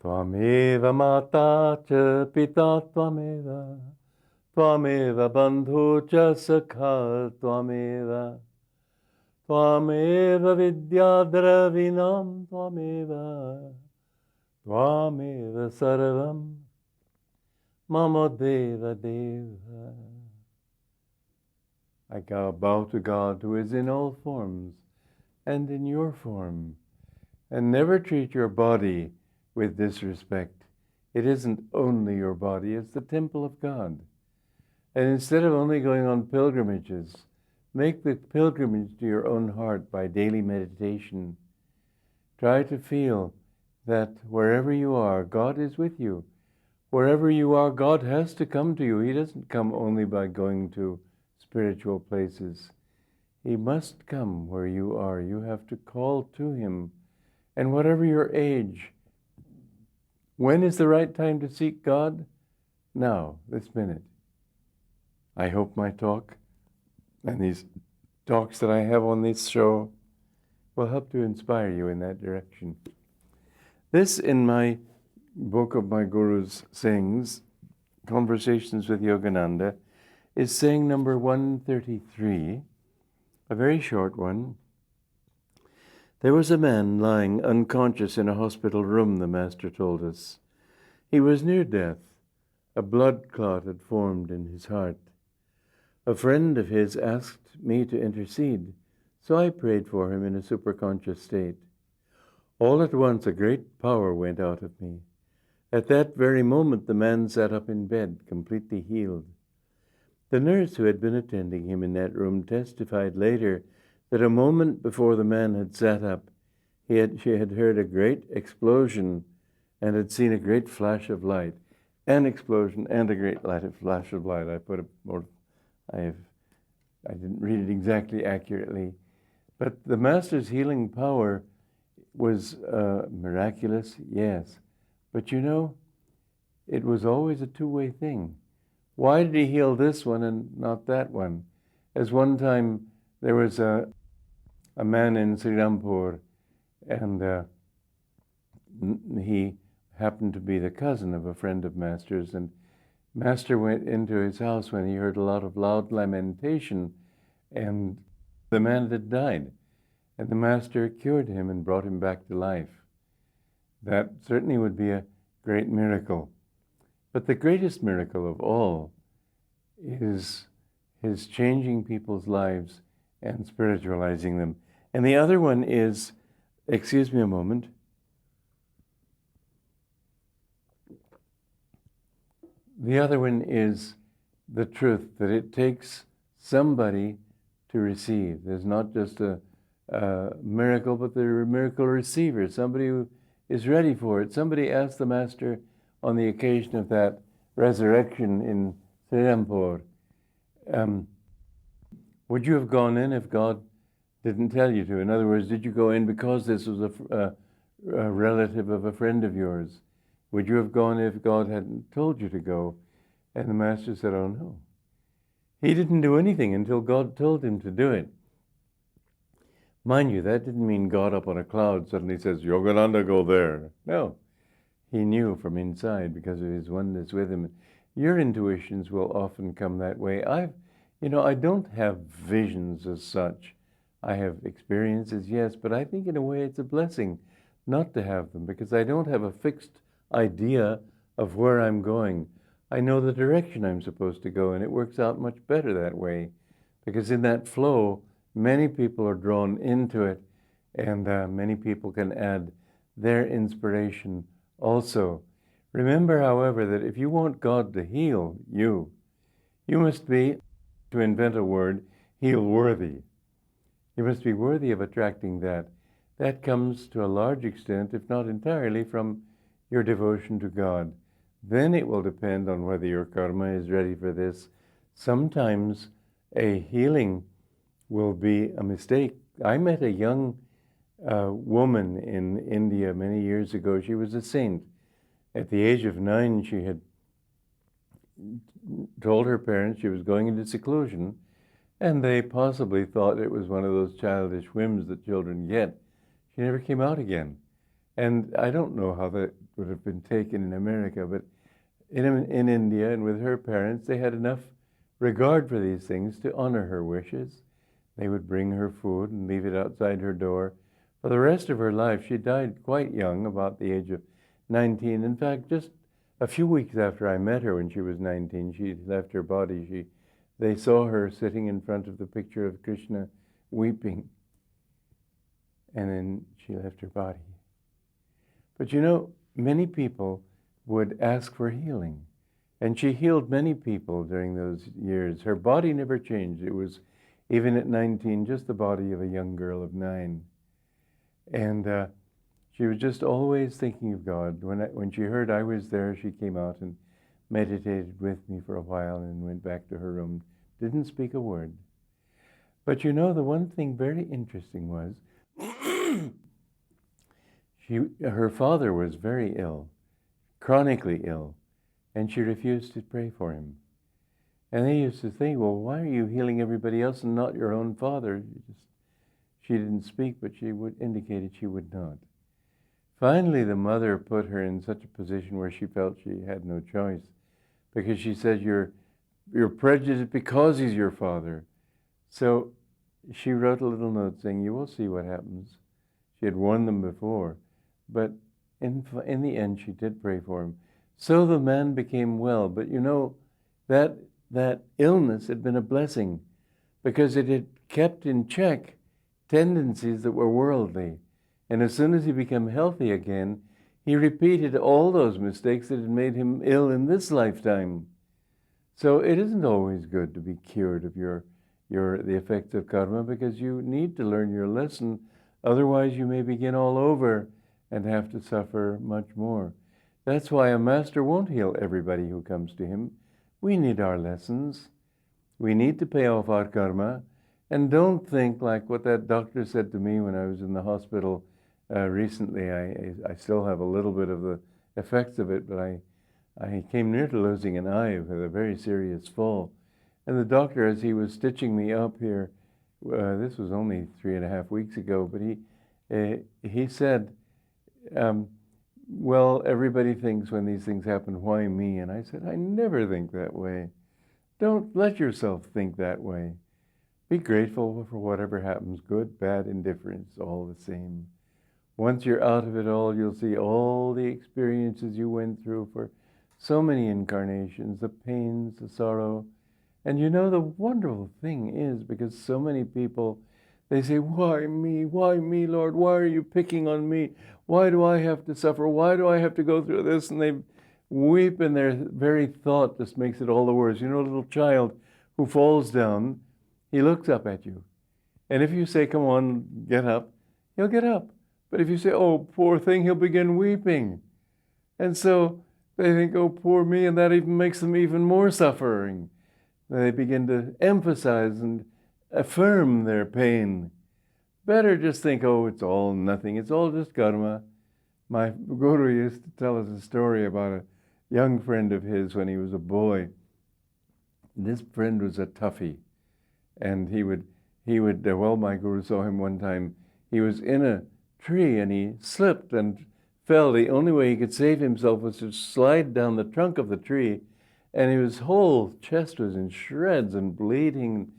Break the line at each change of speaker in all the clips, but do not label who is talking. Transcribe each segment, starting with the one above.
Tvameva mata cha pita tvameva, tvameva bandhu cha sakha tvameva, tvameva vidya dravinam tvameva, tvameva sarvam mama deva deva. I bow to God who is in all forms and in your form, and never treat your body with disrespect. It isn't only your body, it's the temple of God. And instead of only going on pilgrimages, make the pilgrimage to your own heart by daily meditation. Try to feel that wherever you are, God is with you. Wherever you are, God has to come to you. He doesn't come only by going to spiritual places. He must come where you are. You have to call to him. And whatever your age, when is the right time to seek God? Now, this minute. I hope my talk and these talks that I have on this show will help to inspire you in that direction. This, in my book of my Guru's sayings, Conversations with Yogananda, is saying number 133, a very short one. There was a man lying unconscious in a hospital room, the master told us. He was near death. A blood clot had formed in his heart. A friend of his asked me to intercede, so I prayed for him in a superconscious state. All at once a great power went out of me. At that very moment the man sat up in bed, completely healed. The nurse who had been attending him in that room testified later that a moment before the man had sat up, she had heard a great explosion and had seen a great flash of light. An explosion and a great flash of light. I didn't read it exactly accurately, but the master's healing power was miraculous, yes. But you know, it was always a two-way thing. Why did he heal this one and not that one? As one time there was a man in Srirampur, and he happened to be the cousin of a friend of Master's, and Master went into his house when he heard a lot of loud lamentation, and the man had died. And the Master cured him and brought him back to life. That certainly would be a great miracle. But the greatest miracle of all is his changing people's lives and spiritualizing them. And the other one is, excuse me a moment, the other one is the truth that it takes somebody to receive. There's not just a miracle, but the miracle receiver, somebody who is ready for it. Somebody asked the Master on the occasion of that resurrection in Srirampur, would you have gone in if God didn't tell you to? In other words, did you go in because this was a relative of a friend of yours? Would you have gone if God hadn't told you to go? And the Master said, oh no. He didn't do anything until God told him to do it. Mind you, that didn't mean God up on a cloud suddenly says, Yogananda, go there. No. He knew from inside because of his oneness with him. Your intuitions will often come that way. I don't have visions as such. I have experiences, yes, but I think in a way it's a blessing not to have them because I don't have a fixed idea of where I'm going. I know the direction I'm supposed to go, and it works out much better that way because in that flow, many people are drawn into it, and many people can add their inspiration also. Remember, however, that if you want God to heal you, you must be, to invent a word, heal worthy. You must be worthy of attracting that. That comes to a large extent, if not entirely, from your devotion to God. Then it will depend on whether your karma is ready for this. Sometimes a healing will be a mistake. I met a young woman in India many years ago. She was a saint. At the age of 9, she had told her parents she was going into seclusion, and they possibly thought it was one of those childish whims that children get. She never came out again. And I don't know how that would have been taken in America, but in India and with her parents, they had enough regard for these things to honor her wishes. They would bring her food and leave it outside her door. For the rest of her life, she died quite young, about the age of 19. In fact, just a few weeks after I met her when she was 19, she left her body. They saw her sitting in front of the picture of Krishna weeping. And then she left her body. But you know, many people would ask for healing. And she healed many people during those years. Her body never changed. It was, even at 19, just the body of a young girl of 9. And she was just always thinking of God. When she heard I was there, she came out and meditated with me for a while and went back to her room. Didn't speak a word. But you know, the one thing very interesting was her father was very ill, chronically ill, and she refused to pray for him. And they used to think, well, why are you healing everybody else and not your own father? She didn't speak, but she indicated she would not. Finally, the mother put her in such a position where she felt she had no choice, because she said, you're prejudiced because he's your father. So she wrote a little note saying, you will see what happens. She had warned them before, but in the end, she did pray for him. So the man became well. But you know, that illness had been a blessing, because it had kept in check tendencies that were worldly. And as soon as he became healthy again, he repeated all those mistakes that had made him ill in this lifetime. So it isn't always good to be cured of the effects of karma, because you need to learn your lesson. Otherwise, you may begin all over and have to suffer much more. That's why a master won't heal everybody who comes to him. We need our lessons. We need to pay off our karma. And don't think like what that doctor said to me when I was in the hospital recently. I still have a little bit of the effects of it, but I came near to losing an eye with a very serious fall. And the doctor, as he was stitching me up here, this was only 3.5 weeks ago, but he said, well, everybody thinks when these things happen, why me? And I said, I never think that way. Don't let yourself think that way. Be grateful for whatever happens, good, bad, indifference, all the same. Once you're out of it all, you'll see all the experiences you went through for so many incarnations, the pains, the sorrow. And you know, the wonderful thing is, because so many people, they say, why me, Lord? Why are you picking on me? Why do I have to suffer? Why do I have to go through this? And they weep, and their very thought just makes it all the worse. You know, a little child who falls down, he looks up at you. And if you say, come on, get up, he'll get up. But if you say, oh, poor thing, he'll begin weeping. And so they think, oh, poor me, and that even makes them even more suffering. They begin to emphasize and affirm their pain. Better just think, oh, it's all nothing. It's all just karma. My guru used to tell us a story about a young friend of his when he was a boy. This friend was a toughie. And he would, well, my guru saw him one time. He was in a tree and he slipped and fell. The only way he could save himself was to slide down the trunk of the tree. And his whole chest was in shreds and bleeding.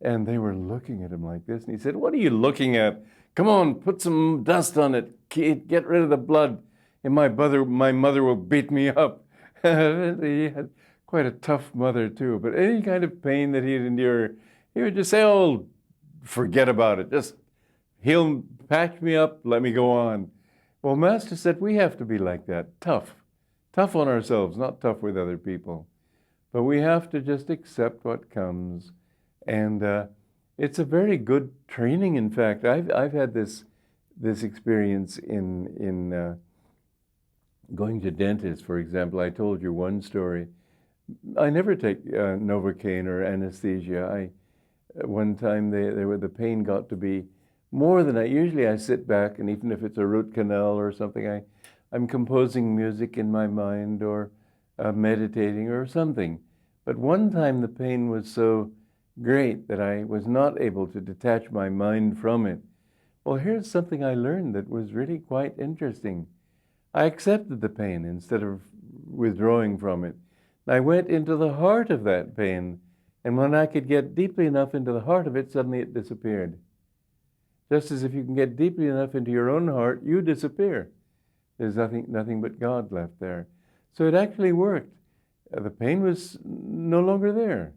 And they were looking at him like this. And he said, what are you looking at? Come on, put some dust on it. Get rid of the blood. And my mother will beat me up. He had quite a tough mother too. But any kind of pain that he'd endure, he would just say, oh, forget about it. Just he'll patch me up, let me go on. Well, Master said we have to be like that, tough. Tough on ourselves, not tough with other people. But we have to just accept what comes. And it's a very good training, in fact. I've had this experience in going to dentists, for example. I told you one story. I never take Novocaine or anesthesia. One time the pain got to be more than usually I sit back, and even if it's a root canal or something, I'm composing music in my mind or meditating or something. But one time the pain was so great that I was not able to detach my mind from it. Well, here's something I learned that was really quite interesting. I accepted the pain instead of withdrawing from it. I went into the heart of that pain, and when I could get deeply enough into the heart of it, suddenly it disappeared. Just as if you can get deeply enough into your own heart, you disappear. There's nothing but God left there. So it actually worked. The pain was no longer there.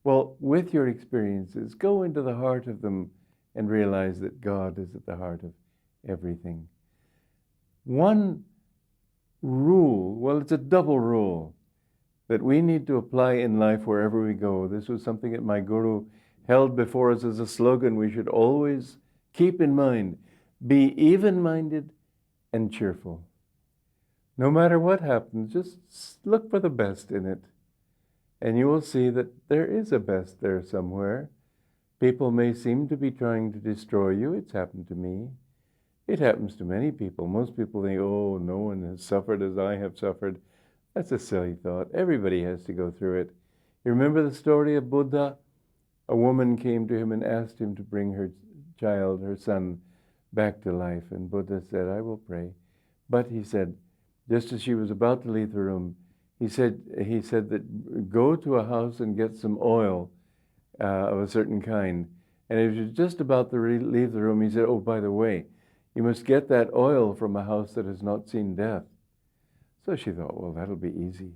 Well, with your experiences, go into the heart of them and realize that God is at the heart of everything. One rule, well, it's a double rule that we need to apply in life wherever we go. This was something that my guru held before us as a slogan we should always keep in mind. Be even-minded and cheerful. No matter what happens, just look for the best in it. And you will see that there is a best there somewhere. People may seem to be trying to destroy you. It's happened to me. It happens to many people. Most people think, oh, no one has suffered as I have suffered. That's a silly thought. Everybody has to go through it. You remember the story of Buddha? A woman came to him and asked him to bring her child, her son, back to life. And Buddha said, I will pray. But he said, just as she was about to leave the room, he said that go to a house and get some oil of a certain kind. And as she was just about to leave the room, he said, oh, by the way, you must get that oil from a house that has not seen death. So she thought, well, that'll be easy,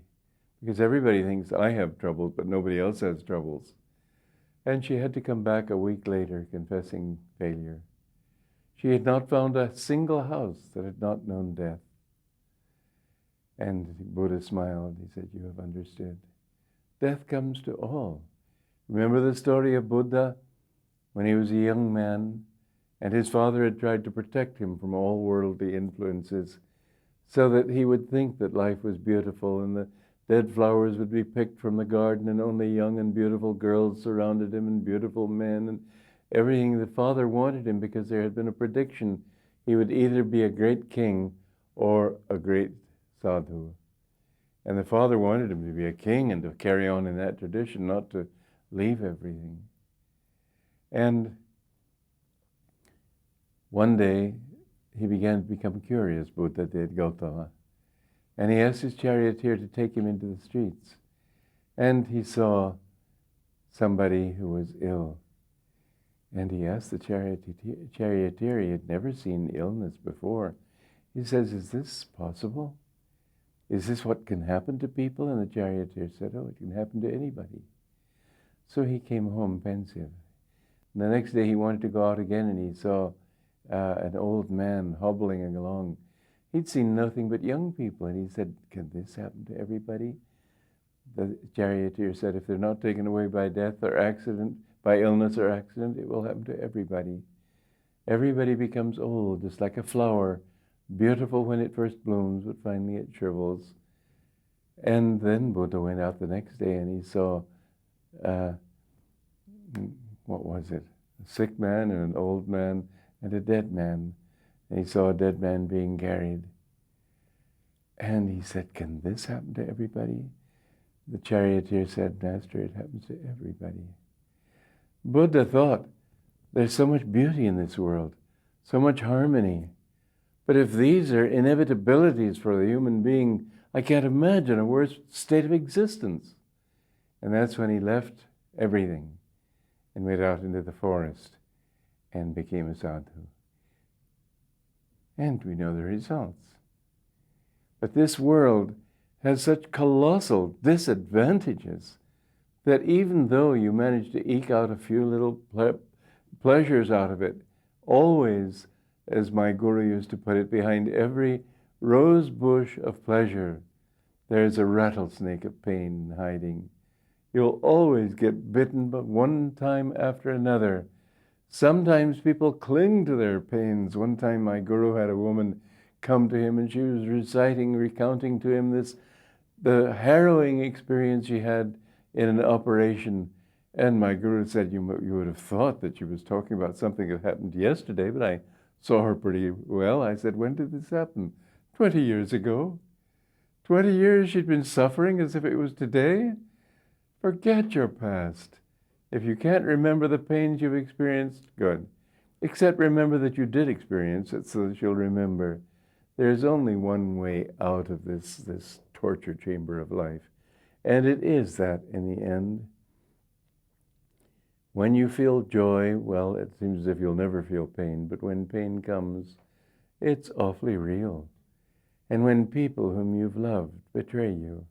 because everybody thinks I have troubles, but nobody else has troubles. And she had to come back a week later confessing failure. She had not found a single house that had not known death. And Buddha smiled. He said, you have understood. Death comes to all. Remember the story of Buddha when he was a young man and his father had tried to protect him from all worldly influences so that he would think that life was beautiful and the dead flowers would be picked from the garden and only young and beautiful girls surrounded him and beautiful men and everything the father wanted him, because there had been a prediction he would either be a great king or a great sadhu. And the father wanted him to be a king and to carry on in that tradition, not to leave everything. And one day he began to become curious, Buddha did, Gautama. And he asked his charioteer to take him into the streets. And he saw somebody who was ill. And he asked the charioteer, he had never seen illness before. He says, is this possible? Is this what can happen to people? And the charioteer said, oh, it can happen to anybody. So he came home pensive. And the next day he wanted to go out again, and he saw an old man hobbling along. He'd seen nothing but young people, and he said, can this happen to everybody? The charioteer said, if they're not taken away by death or accident, by illness or accident, it will happen to everybody. Everybody becomes old, just like a flower, beautiful when it first blooms, but finally it shrivels. And then Buddha went out the next day and he saw, what was it? A sick man and an old man and a dead man. And he saw a dead man being carried. And he said, can this happen to everybody? The charioteer said, Master, it happens to everybody. Buddha thought, there's so much beauty in this world, so much harmony. But if these are inevitabilities for the human being, I can't imagine a worse state of existence. And that's when he left everything and went out into the forest and became a sadhu. And we know the results. But this world has such colossal disadvantages that even though you manage to eke out a few little pleasures out of it, always, as my guru used to put it, behind every rose bush of pleasure, there's a rattlesnake of pain hiding. You'll always get bitten, but one time after another. Sometimes people cling to their pains. One time my guru had a woman come to him and she was recounting to him the harrowing experience she had in an operation. And my guru said, you would have thought that she was talking about something that happened yesterday, but I saw her pretty well. I said, when did this happen? 20 years ago. 20 years she'd been suffering as if it was today? Forget your past. If you can't remember the pains you've experienced, good. Except remember that you did experience it so that you'll remember there's only one way out of this torture chamber of life. And it is that in the end, when you feel joy, well, it seems as if you'll never feel pain, but when pain comes, it's awfully real. And when people whom you've loved betray you,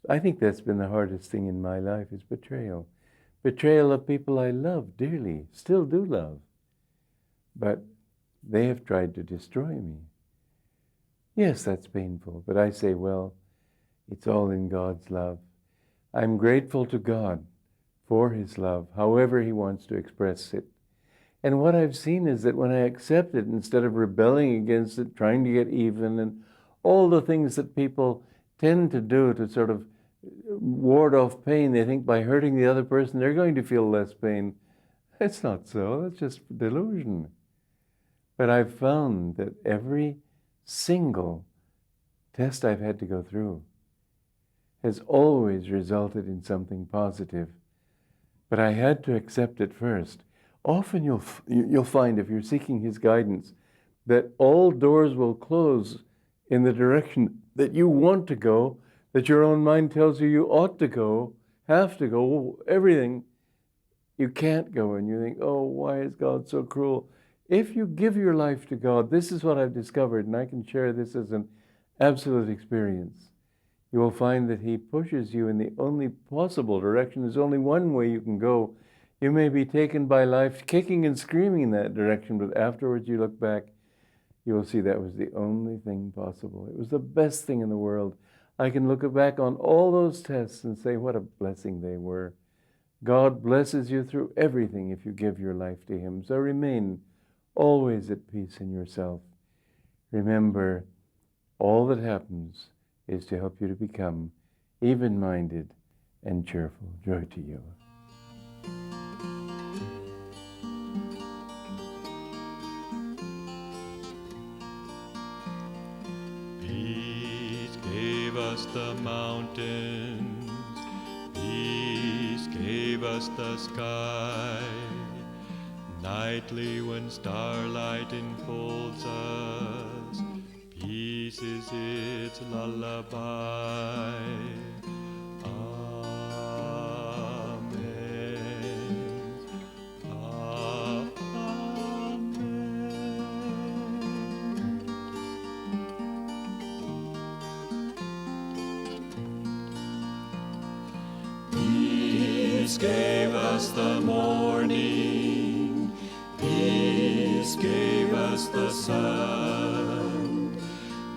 I think that's been the hardest thing in my life, is betrayal. Betrayal of people I love dearly, still do love. But they have tried to destroy me. Yes, that's painful, but I say, well, it's all in God's love. I'm grateful to God for his love, however he wants to express it. And what I've seen is that when I accept it, instead of rebelling against it, trying to get even, and all the things that people tend to do to sort of ward off pain, they think by hurting the other person, they're going to feel less pain. It's not so, that's just delusion. But I've found that every single test I've had to go through has always resulted in something positive. But I had to accept it first. Often you'll find, if you're seeking his guidance, that all doors will close in the direction that you want to go, that your own mind tells you you ought to go, have to go, everything. You can't go, and you think, oh, why is God so cruel? If you give your life to God, this is what I've discovered, and I can share this as an absolute experience. You will find that he pushes you in the only possible direction. There's only one way you can go. You may be taken by life kicking and screaming in that direction, but afterwards you look back, you will see that was the only thing possible. It was the best thing in the world. I can look back on all those tests and say what a blessing they were. God blesses you through everything if you give your life to him. So remain always at peace in yourself. Remember, all that happens is to help you to become even-minded and cheerful. Joy to you.
Peace gave us the mountains, peace gave us the sky. Nightly when starlight enfolds us, peace is its lullaby. Amen. Amen. Peace gave us the morning, peace gave us the sun,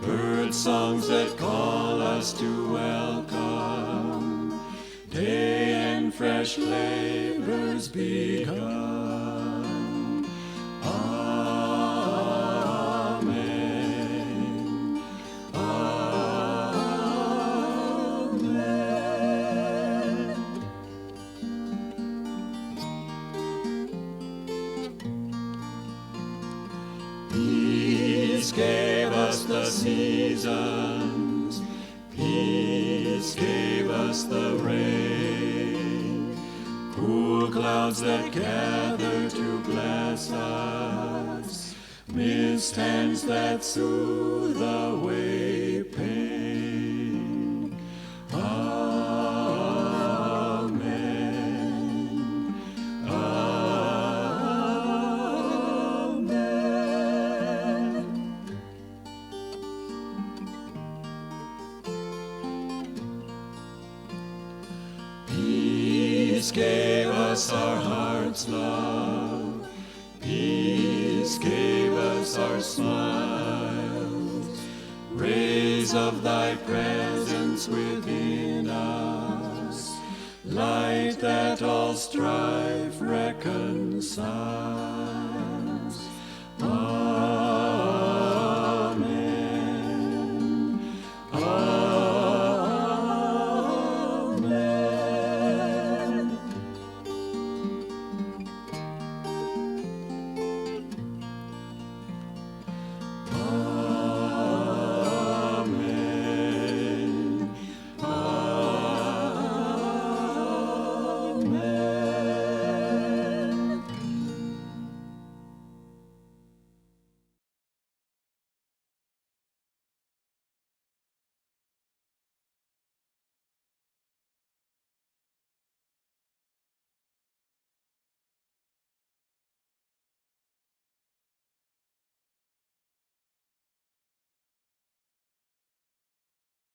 bird songs that call us to welcome day and fresh labors begun. Amen. Amen. Peace gave us the seasons, peace gave us the rain, cool clouds that gather to bless us, mist hands that soothe away pain. Amen. Amen. Peace gave us our heart's love, peace gave us our smiles, rays of thy presence within us, light that all strife reconciles.